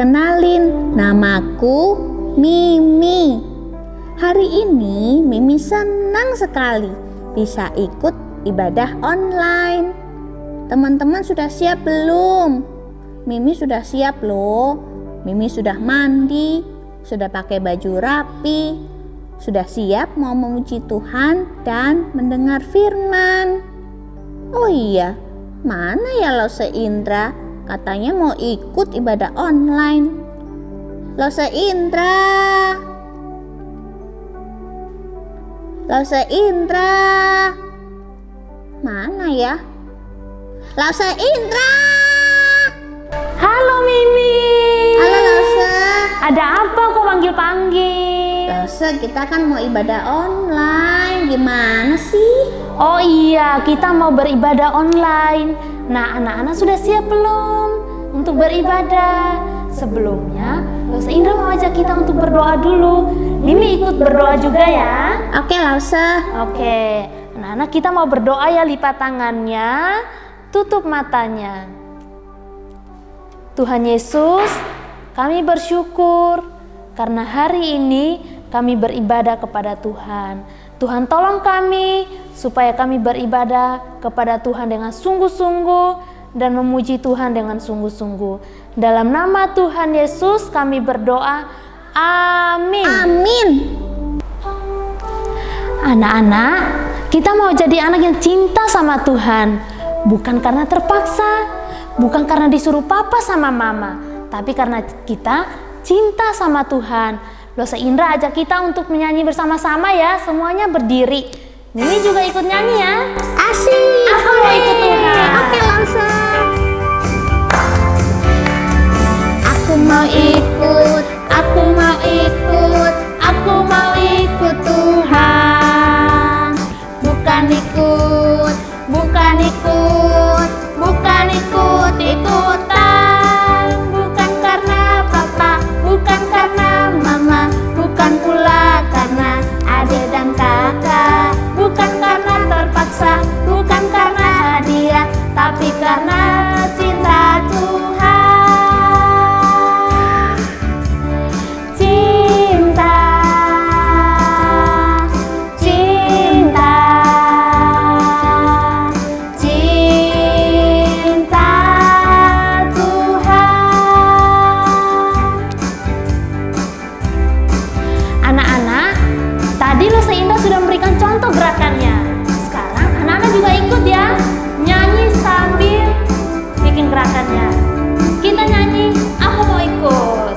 kenalin, namaku Mimi. Hari ini Mimi senang sekali bisa ikut ibadah online. Teman-teman sudah siap belum? Mimi sudah siap loh. Mimi sudah mandi, sudah pakai baju rapi, sudah siap mau memuji Tuhan dan mendengar firman. Oh iya, mana ya Lause Indra? Katanya mau ikut ibadah online. Lause Indra. Lause Indra. Mana ya? Lause Indra. Halo Mimi. Halo Lause. Ada apa kok panggil-panggil? Lause, kita kan mau ibadah online. Gimana sih? Oh iya, kita mau beribadah online. Nah, anak-anak sudah siap belum untuk beribadah? Sebelumnya, Lause Indra mau ajak kita untuk berdoa dulu. Mimi ikut berdoa juga ya. Oke Lause. Oke, anak-anak kita mau berdoa ya, lipat tangannya, tutup matanya. Tuhan Yesus, kami bersyukur karena hari ini kami beribadah kepada Tuhan. Tuhan tolong kami supaya kami beribadah kepada Tuhan dengan sungguh-sungguh dan memuji Tuhan dengan sungguh-sungguh. Dalam nama Tuhan Yesus kami berdoa. Amin. Amin. Anak-anak, kita mau jadi anak yang cinta sama Tuhan. Bukan karena terpaksa, bukan karena disuruh papa sama mama, tapi karena kita cinta sama Tuhan. Lause Indra ajak kita untuk menyanyi bersama-sama ya. Semuanya berdiri. Mimi juga ikut nyanyi ya. Asik. Aku mau ikut Tuhan. Oke Lause. Aku mau ikut, aku mau ikut, aku mau ikut Tuhan. Bukan ikut, bukan ikut, bukan ikut-ikutan. Bukan karena papa, bukan karena mama, bukan pula karena adik dan kakak. Bukan karena terpaksa, bukan karena hadiah, tapi karena cinta Tuhan. Cinta, cinta, cinta Tuhan. Anak-anak, tadi Lause Indra sudah memberikan contoh gerakannya. Sekarang anak-anak juga ikut ya, nyanyi sambil bikin gerakannya. Kita nyanyi, aku mau ikut.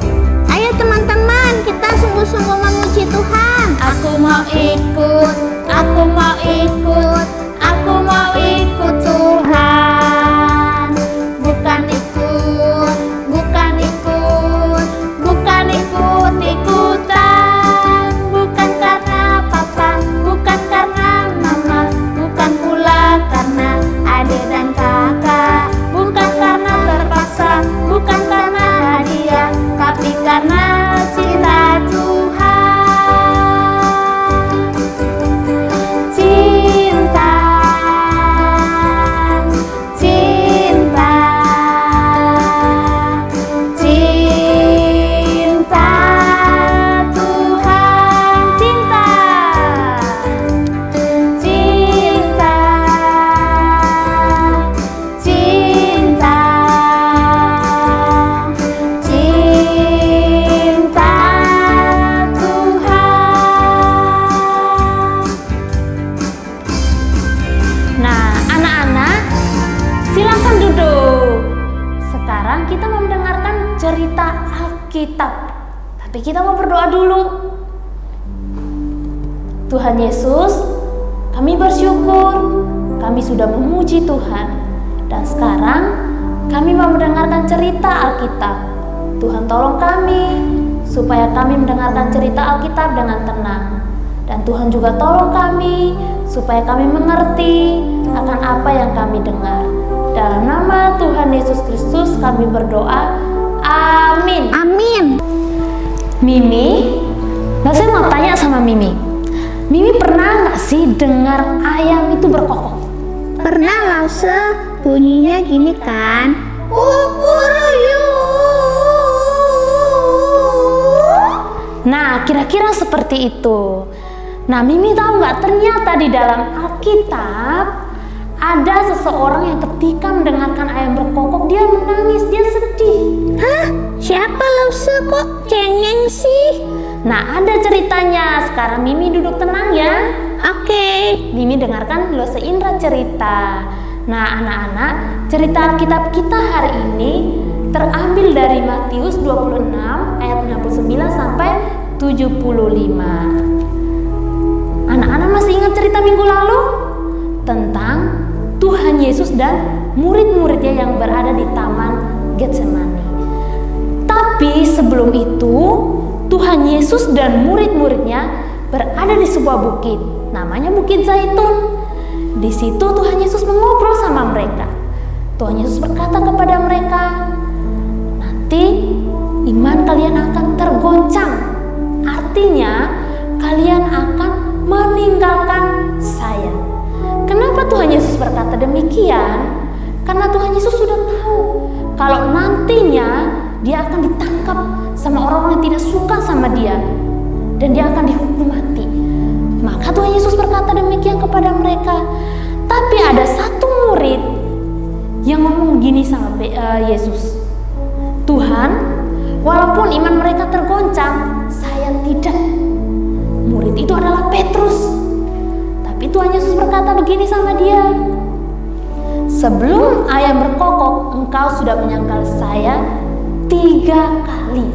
Ayo teman-teman, kita sungguh-sungguh memuji Tuhan. Aku mau ikut, aku mau ikut, aku mau ikut Tuhan. Bukan ikut, bukan ikut, bukan ikut-ikutan. Bukan karena papa, bukan karena mama, bukan pula karena adik dan kakak. Bukan karena terpaksa, bukan karena hadiah, tapi karena cinta Tuhan. Cinta, cinta, cinta Tuhan. Cinta, cinta, cinta, cinta Tuhan. Nah, anak-anak, silakan duduk. Sekarang kita mau mendengarkan cerita Alkitab. Tapi kita mau berdoa dulu. Tuhan Yesus, kami bersyukur kami sudah memuji Tuhan. Dan sekarang kami mau mendengarkan cerita Alkitab. Tuhan tolong kami supaya kami mendengarkan cerita Alkitab dengan tenang. Dan Tuhan juga tolong kami supaya kami mengerti akan apa yang kami dengar. Dalam nama Tuhan Yesus Kristus kami berdoa. Amin. Amin. Mimi, saya mau tanya sama Mimi. Mimi pernah nggak sih dengar ayam itu berkokok? Pernah Lause, bunyinya gini kan? Kukuruyuk. Nah, kira-kira seperti itu. Nah, Mimi tahu nggak, ternyata di dalam Alkitab ada seseorang yang ketika mendengarkan ayam berkokok dia menangis, dia sedih. Hah? Siapa Lause kok cengeng sih? Nah, ada ceritanya. Sekarang Mimi duduk tenang ya. Oke. Mimi dengarkan Lause Indra cerita. Nah, anak-anak, cerita Alkitab kita hari ini terambil dari Matius 26 ayat 69 sampai 75. Anak-anak masih ingat cerita minggu lalu? Tentang Tuhan Yesus dan murid-muridnya yang berada di Taman Getsemani. Tapi sebelum itu, Tuhan Yesus dan murid-muridnya berada di sebuah bukit, namanya Bukit Zaitun. Di situ Tuhan Yesus mengobrol sama mereka. Tuhan Yesus berkata kepada mereka, nanti iman kalian akan tergoncang. Artinya kalian akan meninggalkan saya. Kenapa Tuhan Yesus berkata demikian? Karena Tuhan Yesus sudah tahu kalau nantinya dia akan ditangkap sama orang-orang yang tidak suka sama dia dan dia akan dihukum mati. Maka Tuhan Yesus berkata demikian kepada mereka. Tapi ada satu murid yang ngomong gini sama Yesus, Tuhan, walaupun iman mereka tergoncang, saya tidak. Murid itu adalah Petrus. Tapi Tuhan Yesus berkata begini sama dia, sebelum ayam berkokok, engkau sudah menyangkal saya 3 kali.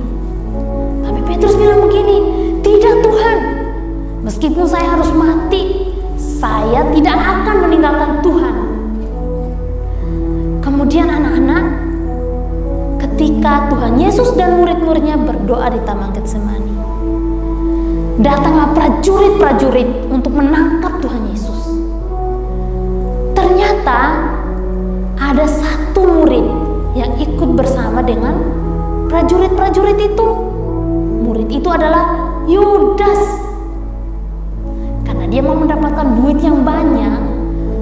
Tapi Petrus bilang begini, tidak Tuhan, meskipun saya harus mati, saya tidak akan meninggalkan Tuhan. Kemudian anak-anak, ketika Tuhan Yesus dan murid-muridnya berdoa di Taman Getsemani, datanglah prajurit-prajurit untuk menangkap Tuhan Yesus. Ternyata ada satu murid yang ikut bersama dengan prajurit-prajurit itu. Murid itu adalah Yudas. Karena dia mau mendapatkan duit yang banyak,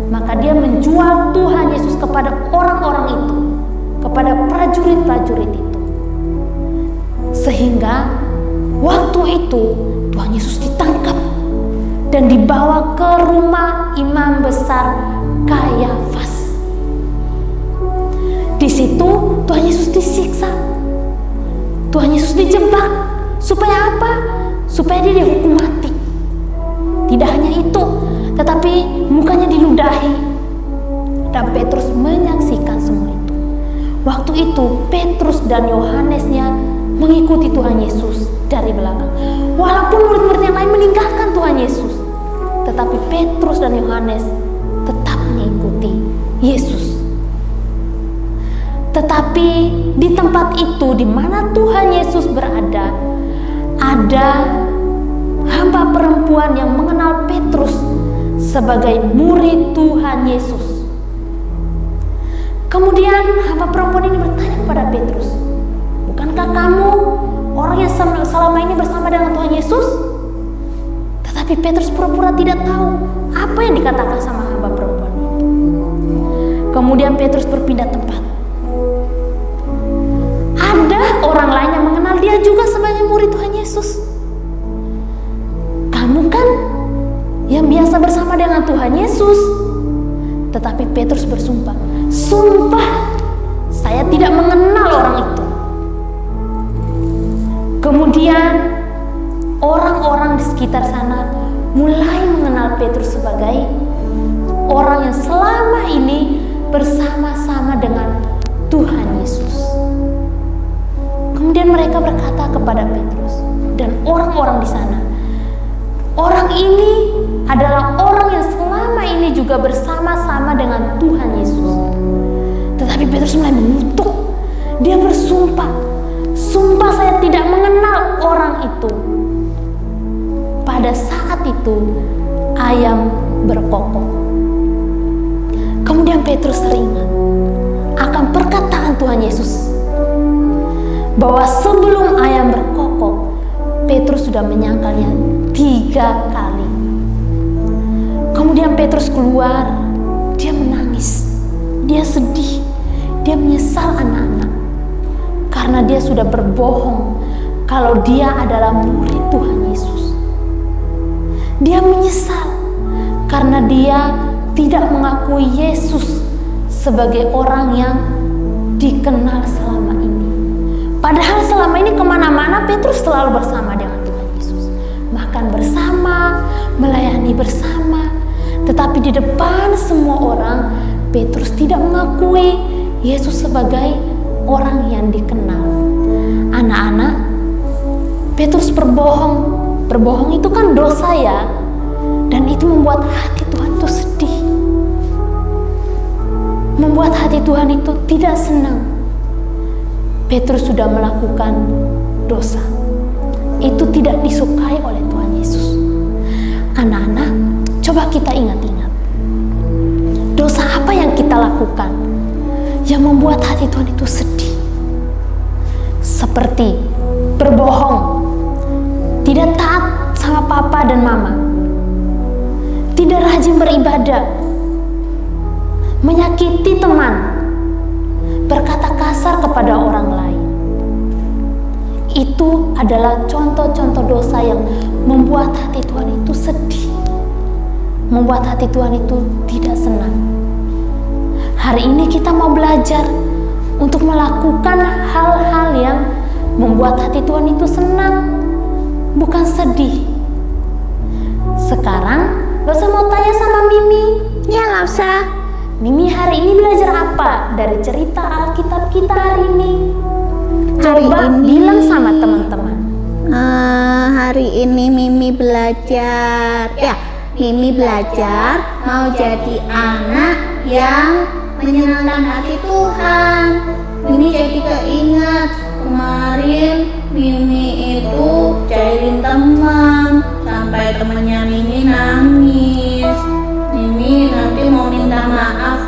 maka dia menjual Tuhan Yesus kepada orang-orang itu, kepada prajurit-prajurit itu. Sehingga waktu itu Tuhan Yesus ditangkap dan dibawa ke rumah imam besar Kayafas. Di situ Tuhan Yesus disiksa. Tuhan Yesus dijebak. Supaya apa? Supaya dia dihukum mati. Tidak hanya itu, tetapi mukanya diludahi. Dan Petrus menyaksikan semua itu. Waktu itu Petrus dan Yohanesnya mengikuti Tuhan Yesus dari belakang. Walaupun murid-murid yang lain meninggalkan Tuhan Yesus, tetapi Petrus dan Yohanes tetap mengikuti Yesus. Tetapi di tempat itu di mana Tuhan Yesus berada, ada hamba perempuan yang mengenal Petrus sebagai murid Tuhan Yesus. Kemudian hamba perempuan ini bertanya kepada Petrus, bukankah kamu orang yang selama ini bersama dengan Tuhan Yesus? Tetapi Petrus pura-pura tidak tahu apa yang dikatakan sama hamba perempuan itu. Kemudian Petrus berpindah tempat. Ada orang lain yang mengenal dia juga sebagai murid Tuhan Yesus. Kamu kan yang biasa bersama dengan Tuhan Yesus. Tetapi Petrus bersumpah, sumpah saya tidak mengenal orang itu. Kemudian orang-orang di sekitar sana mulai mengenal Petrus sebagai orang yang selama ini bersama-sama dengan Tuhan Yesus. Kemudian mereka berkata kepada Petrus dan orang-orang di sana, orang ini adalah orang yang selama ini juga bersama-sama dengan Tuhan Yesus. Tetapi Petrus mulai mengutuk. Dia bersumpah, sumpah saya tidak mengenal orang itu. Pada saat itu ayam berkokok. Kemudian Petrus teringat akan perkataan Tuhan Yesus bahwa sebelum ayam berkokok, Petrus sudah menyangkalnya 3 kali. Kemudian Petrus keluar, dia menangis, dia sedih, dia menyesal anak-anak karena dia sudah berbohong kalau dia adalah murid Tuhan Yesus. Dia menyesal karena dia tidak mengakui Yesus sebagai orang yang dikenal selama ini. Padahal selama ini kemana-mana Petrus selalu bersama dengan Tuhan Yesus, makan bersama, melayani bersama. Tetapi di depan semua orang, Petrus tidak mengakui Yesus sebagai orang yang dikenal. Anak-anak, Petrus berbohong. Berbohong itu kan dosa ya, dan itu membuat hati Tuhan itu sedih, membuat hati Tuhan itu tidak senang. Petrus sudah melakukan dosa, itu tidak disukai oleh Tuhan Yesus. Anak-anak, coba kita ingat-ingat, dosa apa yang kita lakukan yang membuat hati Tuhan itu sedih? Seperti berbohong, tidak taat sama papa dan mama, tidak rajin beribadah, menyakiti teman, berkata kasar kepada orang lain. Itu adalah contoh-contoh dosa yang membuat hati Tuhan itu sedih, membuat hati Tuhan itu tidak senang. Hari ini kita mau belajar untuk melakukan hal-hal yang membuat hati Tuhan itu senang, bukan sedih. Sekarang Losa mau tanya sama Mimi. Ya, Losa. Mimi hari ini belajar apa dari cerita Alkitab kita hari ini? Hari Coba ini- bilang sama teman-teman. Hari ini Mimi belajar. Mimi belajar mau jadi anak yang menyenangkan hati Tuhan. Mimi jadi keingat kemarin Mimi itu cairin teman sampai temannya Mimi nangis. Mimi nanti mau minta maaf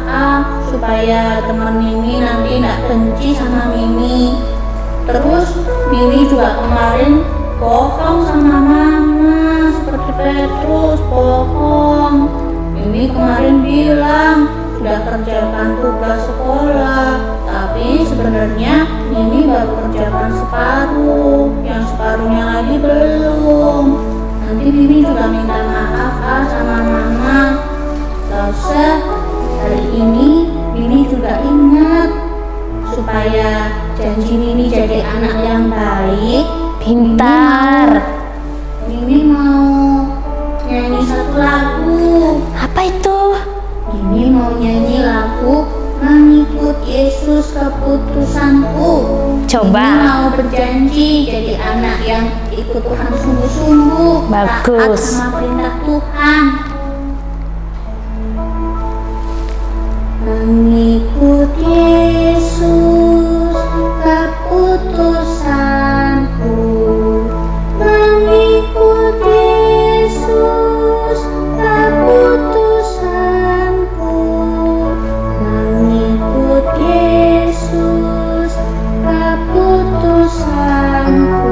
supaya teman Mimi nanti tidak benci sama Mimi. Terus Mimi juga kemarin bohong sama mama seperti Petrus bohong. Mimi kemarin bilang sudah kerjakan tugas sekolah, tapi sebenarnya Mimi baru kerjakan separuh, yang separuhnya lagi belum. Nanti Mimi juga minta maaf sama mama. Terus hari ini Mimi juga ingat supaya janji Mimi jadi anak yang baik. Pintar. Mimi mau nyanyi satu lagu. Apa itu? Mimi mau nyanyi lagu Mengikut Yesus Keputusanku. Coba. Mimi mau berjanji jadi anak yang ikut Tuhan sungguh-sungguh, taat Bagus. sama perintah Tuhan. Mengikut Yesus keputusanku, mengikut Yesus keputusanku, mengikut Yesus keputusanku,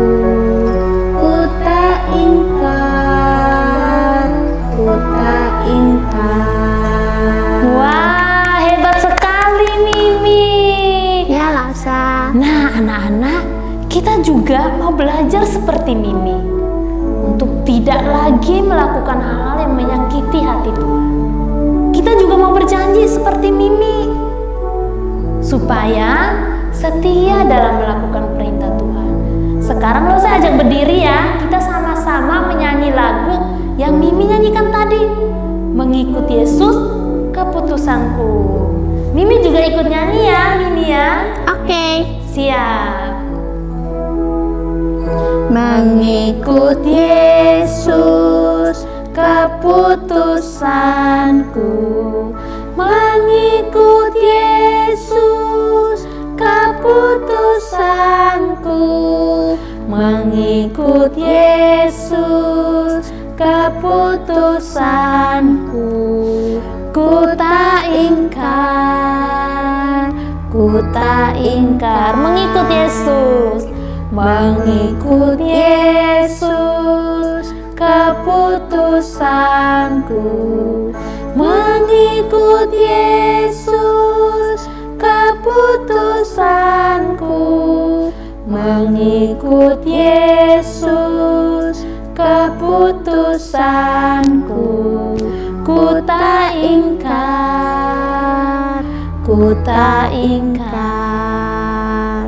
ku tak ingkar, ku tak ingkar. Wah, hebat sekali Mimi. Ya, Lasa. Nah, anak-anak, kita juga mau belajar seperti Mimi untuk tidak lagi melakukan hal-hal yang menyakiti hati Tuhan. Kita juga mau berjanji seperti Mimi supaya setia dalam melakukan perintah Tuhan. Sekarang lo saya ajak berdiri ya, kita sama-sama menyanyi lagu yang Mimi nyanyikan tadi. Mengikut Yesus keputusanku. Mimi juga ikut nyanyi ya, Mimi ya. Oke. Siap. Mengikut Yesus keputusanku, mengikut Yesus keputusanku, mengikut Yesus keputusanku, ku tak ingkar, ku tak ingkar. Mengikut Yesus. Mengikut Yesus keputusanku, mengikut Yesus keputusanku, mengikut Yesus keputusanku, ku tak ingkar, ku tak ingkar.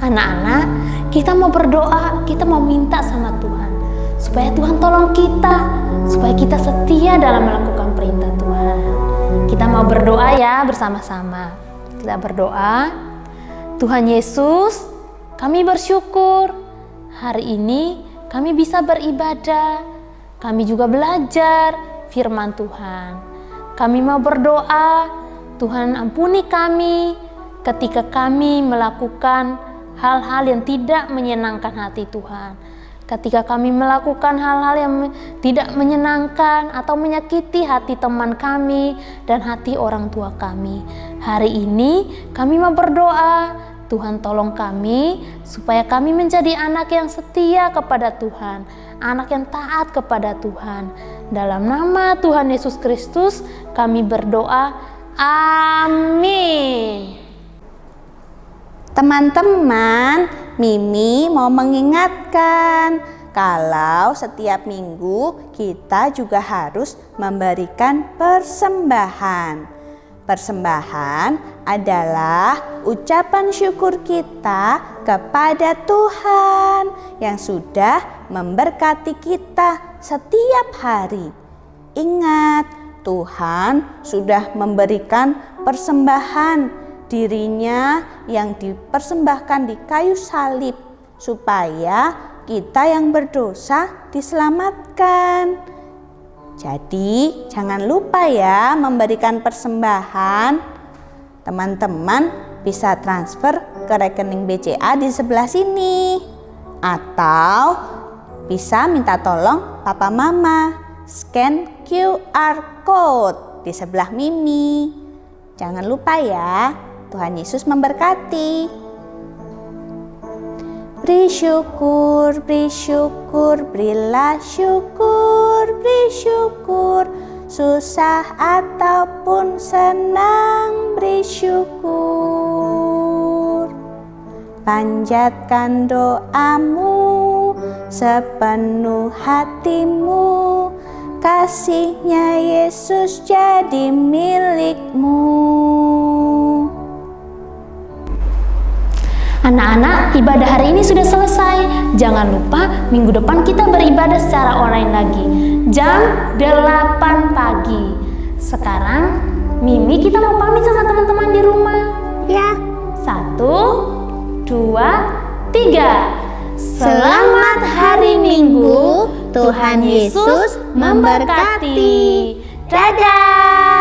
Anak-anak, kita mau berdoa, kita mau minta sama Tuhan supaya Tuhan tolong kita, supaya kita setia dalam melakukan perintah Tuhan. Kita mau berdoa ya bersama-sama. Kita berdoa. Tuhan Yesus, kami bersyukur hari ini kami bisa beribadah, kami juga belajar firman Tuhan. Kami mau berdoa, Tuhan ampuni kami ketika kami melakukan hal-hal yang tidak menyenangkan hati Tuhan. Ketika kami melakukan hal-hal yang tidak menyenangkan atau menyakiti hati teman kami dan hati orang tua kami. Hari ini kami mau berdoa, Tuhan tolong kami supaya kami menjadi anak yang setia kepada Tuhan, anak yang taat kepada Tuhan. Dalam nama Tuhan Yesus Kristus kami berdoa, amin. Teman-teman, Mimi mau mengingatkan kalau setiap minggu kita juga harus memberikan persembahan. Persembahan adalah ucapan syukur kita kepada Tuhan yang sudah memberkati kita setiap hari. Ingat, Tuhan sudah memberikan persembahan dirinya yang dipersembahkan di kayu salib supaya kita yang berdosa diselamatkan. Jadi jangan lupa ya memberikan persembahan. Teman-teman bisa transfer ke rekening BCA di sebelah sini, atau bisa minta tolong papa mama scan QR code di sebelah Mimi. Jangan lupa ya. Tuhan Yesus memberkati. Beri syukur, berilah syukur, beri syukur. Susah ataupun senang, beri syukur. Panjatkan doamu sepenuh hatimu, kasih-Nya Yesus jadi milikmu. Anak-anak, ibadah hari ini sudah selesai. Jangan lupa minggu depan kita beribadah secara online lagi, jam 8 pagi. Sekarang Mimi kita mau pamit sama teman-teman di rumah. Ya. 1, 2, 3. Selamat hari Minggu. Tuhan Yesus memberkati. Dadah.